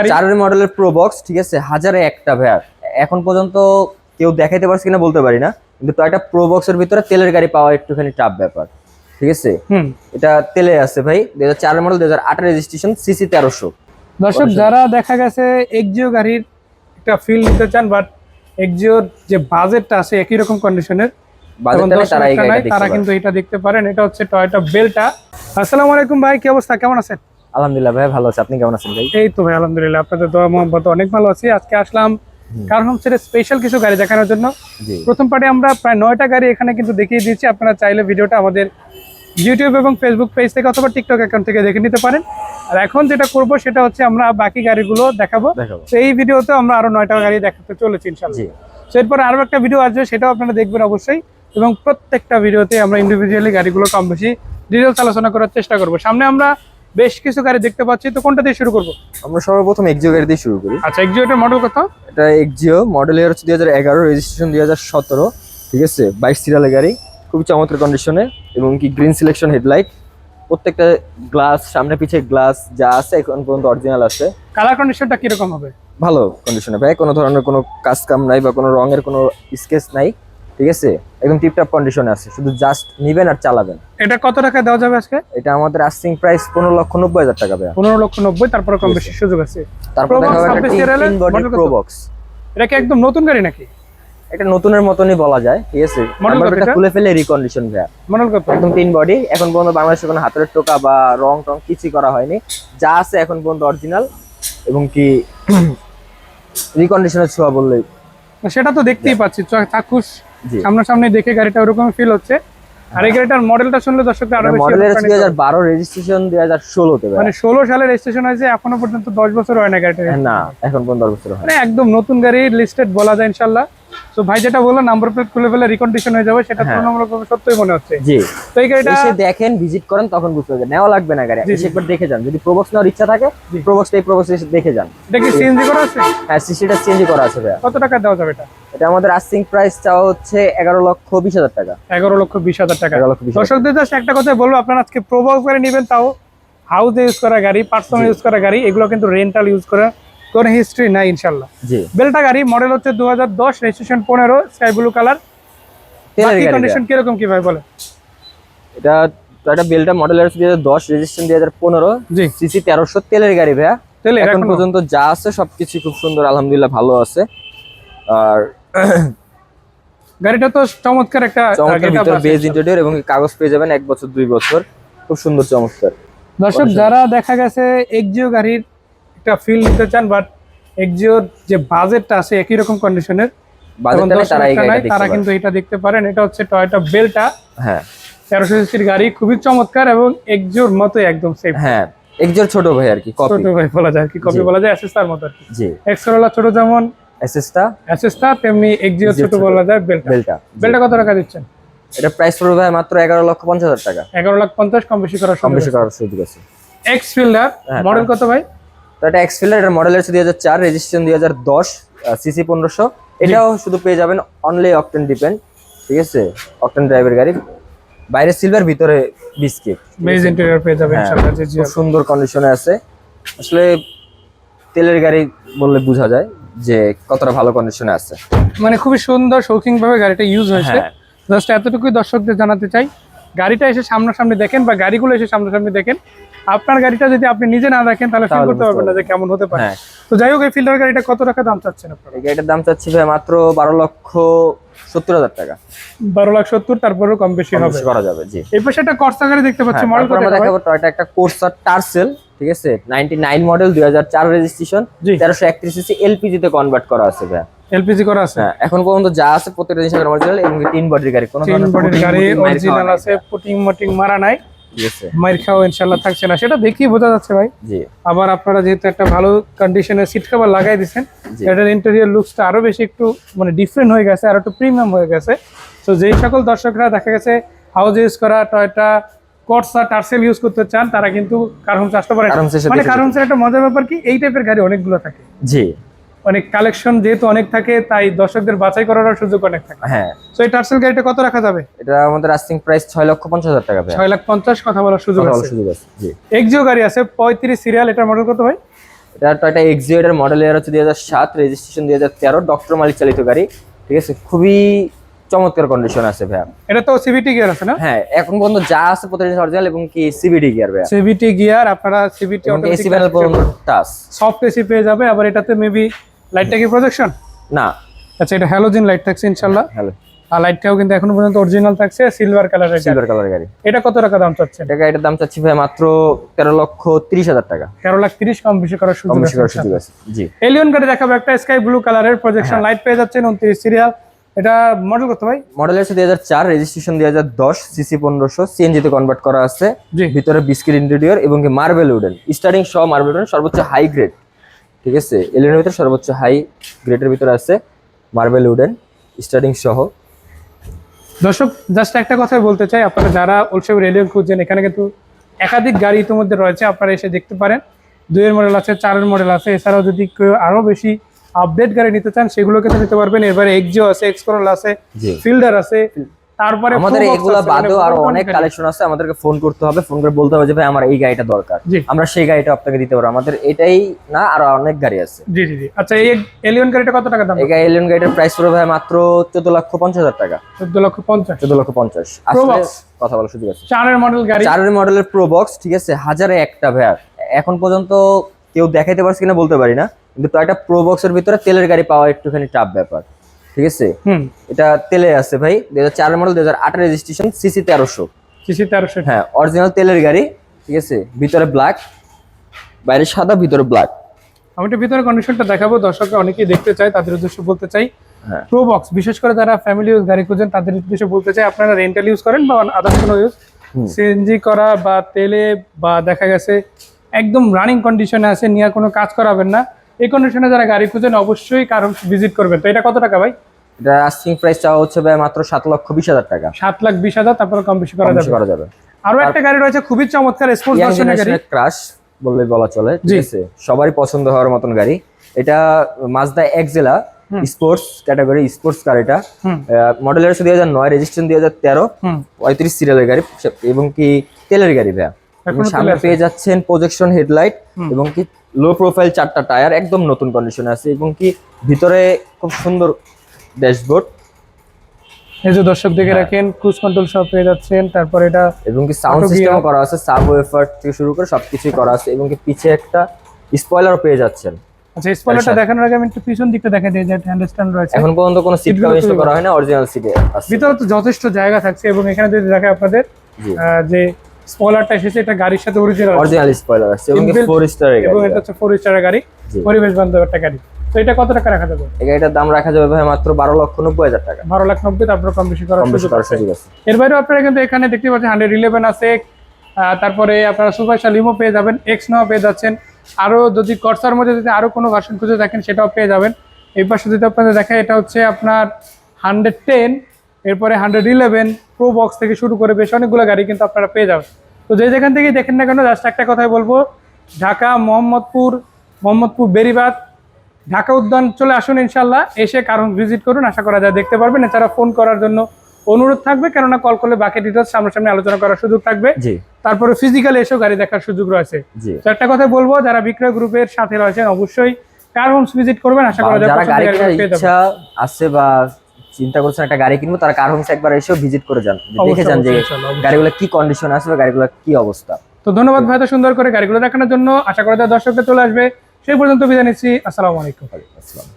4 মডেলের pro box, ঠিক আছে, হাজারে একটা ভাইয়া। এখন পর্যন্ত কেউ দেখাইতে পারছে কিনা বলতে পারি না, কিন্তু টয়োটা প্রো বক্সের ভিতরে তেলের গাড়ি পাওয়া একটুখানি টাফ ব্যাপার, ঠিক আছে। এটা তেলে আছে ভাই, 2004 মডেল, 2008 রেজিস্ট্রেশন, সিসি 1300। দর্শক যারা দেখা গেছে এক্সিও গাড়ির একটা ফিল নিতে চান, বাট এক্সিওর যে বাজেটটা আছে একই রকম কন্ডিশনের, তারা কিন্তু এটা দেখতে পারেন। এটা হচ্ছে টয়োটা বেলটা। আসসালামু আলাইকুম ভাই, কি অবস্থা, কেমন আছেন? আলহামদুলিল্লাহ ভাই, ভালো আছি। আপনি কেমন আছেন ভাই? এই তো ভাই আলহামদুলিল্লাহ, আপনাদের দোয়া মোহাম্মত অনেক ভালো আছি। আজকে আসলাম কার হোম সেটের স্পেশাল কিছু গাড়ি দেখানোর জন্য। প্রথম পার্টে আমরা প্রায় 9টা গাড়ি এখানে কিন্তু দেখিয়ে দিয়েছি। আপনারা চাইলে ভিডিওটা আমাদের ইউটিউব এবং ফেসবুক পেজ থেকে অথবা টিকটক অ্যাকাউন্ট থেকে দেখে নিতে পারেন। আর এখন যেটা করব সেটা হচ্ছে আমরা বাকি গাড়িগুলো দেখাবো। তো এই ভিডিওতে আমরা আরো 9টা গাড়ি দেখাতে চলেছি ইনশাআল্লাহ। এরপর আরো একটা ভিডিও আসবে, সেটাও আপনারা দেখবেন অবশ্যই। এবং প্রত্যেকটা ভিডিওতে আমরা ইন্ডিভিজুয়ালি গাড়িগুলো কম বেশি ডিটেইলস আলোচনা করার চেষ্টা করব। সামনে আমরা বেশ কিছু গাড়ি দেখতে পাচ্ছি, তো কোনটা দিয়ে শুরু করব? আমরা সর্বপ্রথম এক্সিও গাড়ি দিয়ে শুরু করি। আচ্ছা, এক্সিও এর মডেল কত? এটা এক্সিও মডেল ইয়ার হচ্ছে 2011, রেজিস্ট্রেশন 2017, ঠিক আছে। 22 সিরিয়ালের গাড়ি, খুবই চমৎকার কন্ডিশনে, এবং কি গ্রিন সিলেকশন হেডলাইট, প্রত্যেকটা গ্লাস সামনে পিছে গ্লাস যা আছে এখন পর্যন্ত অরিজিনাল আছে। কালার কন্ডিশনটা কি রকম হবে? ভালো কন্ডিশনে ভাই, কোনো ধরনের কোনো কাজ কাম নাই বা কোনো রঙের কোনো স্কেচ নাই, ঠিক আছে। একদম টিপটপ কন্ডিশনে আছে, শুধু জাস্ট নিবেন আর চালাবেন। এটা কত টাকা দেওয়া যাবে আজকে? এটা আমাদের আস্কিং প্রাইস 15,90,000 টাকা ভাই। 15,90,000, তারপরে কম বেশি সুযোগ আছে। তারপর দেখা যাবে তিন বডি প্রো বক্স। এটা কি একদম নতুন গাড়ি নাকি? এটা নতুনের মতনই বলা যায়, ঠিক আছে। নাম্বারটা খুলে ফেলে রিকন্ডিশন ভাই। মডেল কত? একদম 3 বডি। এখন পর্যন্ত বাংলাদেশে কোনো হাতের টোকা বা রং টং কিছুই করা হয়নি, যা আছে এখন পর্যন্ত অরিজিনাল, এবং কি রিকন্ডিশনের ছোঁয়া বললেই। সেটা তো দেখতেই পাচ্ছি, চাক্ষুষ সামনাসামনি দেখে গাড়িটা ওরকম ফিল হচ্ছে। আর এই গাড়িটার মডেলটা শুনলে দর্শকদের আরো বেশি। মডেলের 2012, রেজিস্ট্রেশন 2016 তে, মানে 16 সালে রেজিস্ট্রেশন হয়েছে, এখনো পর্যন্ত 10 বছর হয় না গাড়িটা। না, এখন পর্যন্ত 10 বছর হয়। মানে একদম নতুন গাড়ি, লিস্টেড বলা যায় ইনশাআল্লাহ। তো ভাই যেটা বললো নাম্বার প্লেট খুলে ফেলে রিকন্ডিশন হয়ে যাবে, সেটা তুলনামূলকভাবে সত্যই মনে হচ্ছে। জি, তো এই গাড়িটা এসে দেখেন, ভিজিট করেন, তখন বুঝতে পারবেন। নেওয়া লাগবে না গাড়ি, এসে একবার দেখে যান। যদি প্রোবক্স নেওয়ার ইচ্ছা থাকে, প্রোবক্স এসে দেখে যান। এটা কি সিএনজি করা আছে? হ্যাঁ, সিসিটা চেঞ্জ করা আছে ভাই। কত টাকা দেওয়া যাবে এটা? এটা আমাদের আস্কিং প্রাইস চাও হচ্ছে 11,20,000 টাকা। 11,20,000 টাকা। দর্শকদের জাস্ট একটা কথা বলবো, আপনারা আজকে প্রোবক্স গাড়ি নেবেন, তাও হাউসে ইউজ করা গাড়ি, পার্সোনাল ইউজ করা গাড়ি, এগুলো কিন্তু রেন্টাল ইউজ করা কোনো হিস্ট্রি নাই ইনশাআল্লাহ। জি, বেলটা গাড়ি, মডেল হচ্ছে 2010, রেজিস্ট্রেশন 15, স্কাই ব্লু কালার। বাকি কন্ডিশন কি রকম কি ভাই বলে? এটা টয়োটা বেলটা মডেল হচ্ছে 2010, রেজিস্ট্রেশন 2015, জি, সিসি 1300, তেলের গাড়ি ভাইয়া। তেলের এখন পর্যন্ত যা আছে সবকিছু খুব সুন্দর, আলহামদুলিল্লাহ ভালো আছে। আর গাড়িটা তো চমৎকার একটা বেজ ইন্টেরিয়র, এবং কাগজ পেয়ে যাবেন 1 বছর 2 বছর, খুব সুন্দর চমৎকার। দর্শক যারা দেখা গেছে এক্সিও গাড়ির একটা ফিল নিতে চান, বাট এক্সিওর যে বাজেটটা আছে একই রকম কন্ডিশনের, তারা কিন্তু এটা দেখতে পারেন। এটা হচ্ছে টয়োটা বেলটা। হ্যাঁ, 1300 সিসির গাড়ি, খুবই চমৎকার এবং এক্সিওর মতোই একদম সেম। হ্যাঁ, এক্সিওর ছোট ভাই আর কি, কপি। ছোট ভাই বলা যায়, কি কপি বলা যায়, এসএসআর মতো আর কি। জি, এক্সকোরোলা ছোট যেমন এসএসটা, তেমনি এক্সিও ছোট বলা যায় বেলটা। কত টাকা দিচ্ছেন? এটা প্রাইস পড়বে ভাই মাত্র 11,50,000 টাকা। 11,50,000, কম বেশি করার সুযোগ আছে। এক্স ফিল্ডার মডেল কত ভাই? এটা এক্স ফিল্ডার, এর মডেল হচ্ছে 2004, রেজিস্ট্রেশন 2010, সিসি 1500। এটাও শুধু পেয়ে যাবেন অনলি অকটেন ডিপেন্ড, ঠিক আছে। অকটেন ড্রাইভের গাড়ি, বাইরে সিলভার, ভিতরে বিস্কিট, বেজ ইন্টেরিয়র পেয়ে যাবেন ইনশাআল্লাহ। জি, খুব সুন্দর কন্ডিশনে আছে। আসলে তেলের গাড়ি বললে বোঝা যায় যে কতটা ভালো কন্ডিশনে আছে। মানে খুবই সুন্দর শৌখিন ভাবে গাড়িটা ইউজ হয়েছে। জাস্ট এতটুকুই দর্শকদের জানাতে চাই, গাড়িটা এসে সামনাসামনি দেখেন বা গাড়িগুলো এসে সামনাসামনি দেখেন। আপনার গাড়িটা যদি আপনি নিজে না দেখেন তাহলে ফিল করতে পারবেন না যে কেমন হতে পারে। তো যাই হোক, এই ফিল্ডার গাড়িটা কত টাকা দাম চাচ্ছেন আপনারা? এই গাড়িটার দাম চাচ্ছি ভাই মাত্র 12,70,000 টাকা। 12,70,000, তারপরেও কম বেশি হবে, করা যাবে। জি, এই পাশে একটা কর্সা গাড়ি দেখতে পাচ্ছি, মডেল কত? আমরা দেখাবো টয়োটা একটা কোর্সা টার্সেল, ঠিক আছে। 99 মডেল, 2004 রেজিস্ট্রেশন, 1331 সিসি, এলপিজি তে কনভার্ট করা আছে ভাই। এলপিজি করা আছে। হ্যাঁ, এখন পর্যন্ত যা আছে প্রত্যেকটা জিনিস অরিজিনাল, এবং 3 বডির গাড়ি, কোনো ধরনের গাড়ি অরিজিনাল আছে, পুটিং মটিং মারা নাই, ঠিক আছে। মাইর খাওয়া ইনশাআল্লাহ থাকছে না, সেটা দেখি বোঝা যাচ্ছে ভাই। জি, আবার আপনারা যেহেতু একটা ভালো কন্ডিশনের সিট কভার লাগাই দিয়েছেন, এটার ইন্টেরিয়র লুকসটা আরো বেশি একটু মানে ডিফারেন্ট হয়ে গেছে, আর একটু প্রিমিয়াম হয়ে গেছে। তো যেই সকল দর্শকরা দেখা গেছে হাউস ইউজ করা টয়োটা কর্সা টার্সেল ইউজ করতে চান, তারা কিন্তু কার হোমস আসতে পারেন। মানে কার হোমসের একটা মজার ব্যাপার কি, এই টাইপের গাড়ি অনেকগুলো থাকে। জি, অনেক কালেকশন যেহেতু অনেক থাকে, তাই দর্শকদের বাছাই করার সুযোগ অনেক থাকে। হ্যাঁ, তো এই টার্সেল গাড়িটা কত রাখা যাবে? এটা আমাদের আস্কিং প্রাইস 6,50,000 টাকা ভাই। 6,50,000 কথা বলার সুযোগ আছে। জি, এক্সিও গাড়ি আছে 35 সিরিয়াল, এটার মডেল কত ভাই? এটা টয়োটা এক্সিও, এর মডেল ইয়ার হচ্ছে 2007, রেজিস্ট্রেশন 2013, ডক্টর মালিক চালিত গাড়ি। ঠিক আছে, খুবই চমৎকার কন্ডিশন আছে ভাইয়া। এটা তো সিভিটি গিয়ার আছে না? হ্যাঁ, এখন পর্যন্ত যা আছে প্রত্যেকটা অরিজিনাল এবং কি সিবিডি গিয়ার ভাইয়া। সিভিটি গিয়ার, আপনারা সিভিটি এসি প্যানেল পর্যন্ত টাচ, সফট এসি পেয়ে যাবে। আবার এটাতে মেবি লাইটটা কি প্রজেকশন না? আচ্ছা, এটা হ্যালোজেন লাইট থাকছে ইনশাআল্লাহ। হ্যালো, আর লাইটটাও কিন্তু এখনো পর্যন্ত অরিজিনাল থাকছে, সিলভার কালারের। সিলভার কালার গাড়ি। এটা কত টাকা দাম চাচ্ছেন? এটার দাম চাচ্ছি ভাই মাত্র 13,30,000 টাকা। 13,30,000, কম বেশি করার সুযোগ কম বেশি করার সুযোগ আছে। জি, এলিয়ন গাড়ি দেখাবো একটা স্কাই ব্লু কালারের, প্রজেকশন লাইট পেয়ে যাচ্ছেন, 29 সিরিয়াল। এটা মডেল কত ভাই? মডেল হচ্ছে 2004, রেজিস্ট্রেশন 2010, সিসি 1500, সিএনজি তে কনভার্ট করা আছে। জি, ভিতরে বিস্কিট ইন্টেরিয়র এবং কি মার্বেল উডেন, স্টার্টিং সহ মার্বেল উডেন, সর্বোচ্চ হাই গ্রেড। ঠিক আছে, এলিয়নের ভিতরে সর্বোচ্চ হাই গ্রেডের ভিতরে আছে মার্বেল উডেন স্টার্টিং সহ। দর্শক জাস্ট একটা কথাই বলতে চাই, আপনারা যারা ওলসেবের এলিয়ন খুঁজছেন, এখানে কিন্তু একাধিক গাড়ি ইতিমধ্যে রয়েছে, আপনারা এসে দেখতে পারেন। 2 এর মডেল আছে, 4 এর মডেল আছে। এছাড়াও যদি কেউ আরো বেশি আপডেট গাড়ি নিতে চান, সেগুলোকে তো নিতে পারবেন। এবারে এক্সিও আছে, এক্সকোরল আছে, জি, ফিল্ডার আছে। তারপরে আমাদের Probox এগুলা আছে, বাদেও মানে আরো মোটামুটি অনেক গাড়ি। কালেকশন আছে। আমাদেরকে ফোন করতে হবে, ফোন করে বলতে হবে যে ভাই আমার এই গাড়িটা দরকার, জি। আমরা সেই গাড়িটা আপনাকে দিতে পারবো। আমাদের এটাই না, আরো অনেক গাড়ি আছে। জি জি জি। আচ্ছা, এই এলিয়ন গাড়িটা কত টাকা দাম? এই এলিয়ন গাড়িটার প্রাইস পড়বে ভাই মাত্র 14,50,000 টাকা। 14,50,000। 14,50,000 আসলে Probox। কথা বলার সুযোগ আছে। 4 এর মডেল গাড়ি, 4 এর মডেলের প্রো বক্স। ঠিক আছে, হাজারে একটা ভাইয়া। এখন পর্যন্ত কেউ দেখাইতে পারছে কিনা বলতে পারি না, কিন্তু টয়োটা প্রো বক্সের ভিতরে তেলের গাড়ি পাওয়া একটুখানি টাফ ব্যাপার। ঠিক আছে, এটা তেলে আছে ভাই। 2004 এর মডেল, 2008 রেজিস্ট্রেশন, সিসি 1300। সিসি 1300। হ্যাঁ, অরিজিনাল তেলের গাড়ি। ঠিক আছে, ভিতরে ব্ল্যাক, বাইরে সাদা, ভিতরে ব্ল্যাক। আমি একটু ভিতরে কন্ডিশনটা দেখাবো, দর্শকরা অনেকেই দেখতে চায়, তাদের উদ্দেশ্যে বলতে চাই। হ্যাঁ, প্রো বক্স বিশেষ করে যারা ফ্যামিলি ইউজ গাড়ি খুঁজেন, তাদের উদ্দেশ্যে বলতে চাই, আপনারা রেন্টাল ইউজ করেন বা আদার্স কোনো ইউজ, সিএনজি করা বা তেলে, বা দেখা গেছে একদম রানিং কন্ডিশনে আছে, নিয়ে কোনো কাজ করাবেন না, এই কন্ডিশনে যারা গাড়ি খুঁজেন অবশ্যই কারণ ভিজিট করবেন। তো এটা কত টাকা ভাই? এটা আস্কিং প্রাইস চাওয়া হচ্ছে ভাই মাত্র 7,20,000 টাকা। 7,20,000, তারপরে কম বেশি করা কম বেশি যাবে। করা যাবে। আরো একটা গাড়ি রয়েছে খুবই চমৎকার, স্পোর্টস ইয়াং ভার্সনের গাড়ি, জেনারেশনের ক্রাশ বললে বলা চলে। জি। ঠিক আছে, সবারই পছন্দ হওয়ার মতন গাড়ি। এটা Mazda Axela sports category, sports car. এটা মডেলের হচ্ছে 2009, রেজিস্ট্রেশন 2013, 35 সিরিয়ালের গাড়ি এবং কি তেলের গাড়ি ভাইয়া। এবং এখনো সামনে তেলে আছে। পেয়ে যাচ্ছেন প্রজেকশন হেডলাইট এবং কি লো প্রোফাইল 4টা টায়ার, একদম নতুন কন্ডিশনে আছে এবং কি ভিতরে খুব সুন্দর ড্যাশবোর্ড। এই যে দর্শক দেখে রাখেন, ক্রুজ কন্ট্রোল সব পেয়ে যাচ্ছেন। তারপর এটা এবং কি সাউন্ড Auto সিস্টেমও gear। করা আছে, সাব ওয়েফার থেকে শুরু করে সবকিছুই করা আছে এবং কি পিছে একটা স্পয়লারও পেয়ে যাচ্ছেন। আচ্ছা, স্পয়লারটা দেখানোর আগে আমি একটু পিছন দিকটা দেখা দিই, যে হ্যান্ডস্ট্যান্ড রয়েছে। এখন পর্যন্ত কোনো সিট সিটগুলো কভার ইনস্টল খুবই করা হয় না, অরিজিনাল সিটে আছে। ভিতরে তো যথেষ্ট জায়গা থাকছে, এবং এখানে যদি দেখে আপনাদের জি, যে স্পয়লারটা এসেছে, এটা গাড়ির সাথে অরিজিনাল, অরিজিনাল স্পয়লার আছে এবং কি Inbuilt, 4 স্টার এবং এটা হচ্ছে 4 স্টারের গাড়ি, জি। পরিবেশ বান্ধব একটা গাড়ি। তো এটা কত টাকা রাখা যাবে? এই গাড়িটার দাম রাখা যাবে ভাই মাত্র 12,90,000 টাকা। 12,90,000, তারপর কম বেশি করার কম বেশি সুযোগ করার আছে। সুযোগ আছে। এর বাইরেও আপনারা কিন্তু এখানে দেখতে পাচ্ছেন 111 আছে, তারপরে আপনারা সুপারস্টার লিমো পেয়ে যাবেন, এক্স নোয়া পেয়ে যাচ্ছেন। আরো যদি কর্সার মধ্যে যদি আরো কোনো ভার্সন খুঁজে দেখেন, সেটাও পেয়ে যাবেন। এই পাশে যদি আপনাদের দেখায়, এটা হচ্ছে আপনার 110, এরপরে 111 প্রো বক্স থেকে শুরু করে বেশ অনেকগুলো গাড়ি কিন্তু আপনারা পেয়ে যাবেন। তো যে যেখান থেকে দেখেন না কেন, জাস্ট একটা কথাই বলবো, ঢাকা মোহাম্মদপুর বেরিবাদ ঢাকা উদ্যান চলে আসুন ইনশাল্লাহ, এসে কারণ ভিজিট করুন, আশা করা যায় দেখতে পারবেন। এছাড়া ফোন করার জন্য অনুরোধ থাকবে, কেননা কল করলে বাকি ডিটেলস সামনাসামনি আলোচনা করার সুযোগ থাকবে। জি, তারপরে ফিজিক্যালি এসেও গাড়ি দেখার সুযোগ রয়েছে। জি। তো একটা কথা বলবো, যারা বিক্রয় গ্রুপের সাথে রয়েছেন অবশ্যই কার হোমস ভিজিট করবেন, আশা করা যায় যারা পছন্দের গাড়ি গাড়িগুলো কেনার পেয়ে যাবেন। ইচ্ছা আছে বা চিন্তা করছেন একটা গাড়ি কিনবো, তারা কার হোমস একবার এসেও ভিজিট করে যান, দেখে যান যে অবশ্যই, ইনশাআল্লাহ, অবশ্যই। গাড়িগুলো কি কন্ডিশন আছে বা গাড়িগুলো কি অবস্থা। তো ধন্যবাদ ভাই, এত সুন্দর করে গাড়িগুলো দেখানোর জন্য। আশা করা যায় দর্শকরা চলে আসবে। সেই পর্যন্ত বিদায় নিচ্ছি, আসসালামু আলাইকুম। আসসালাম।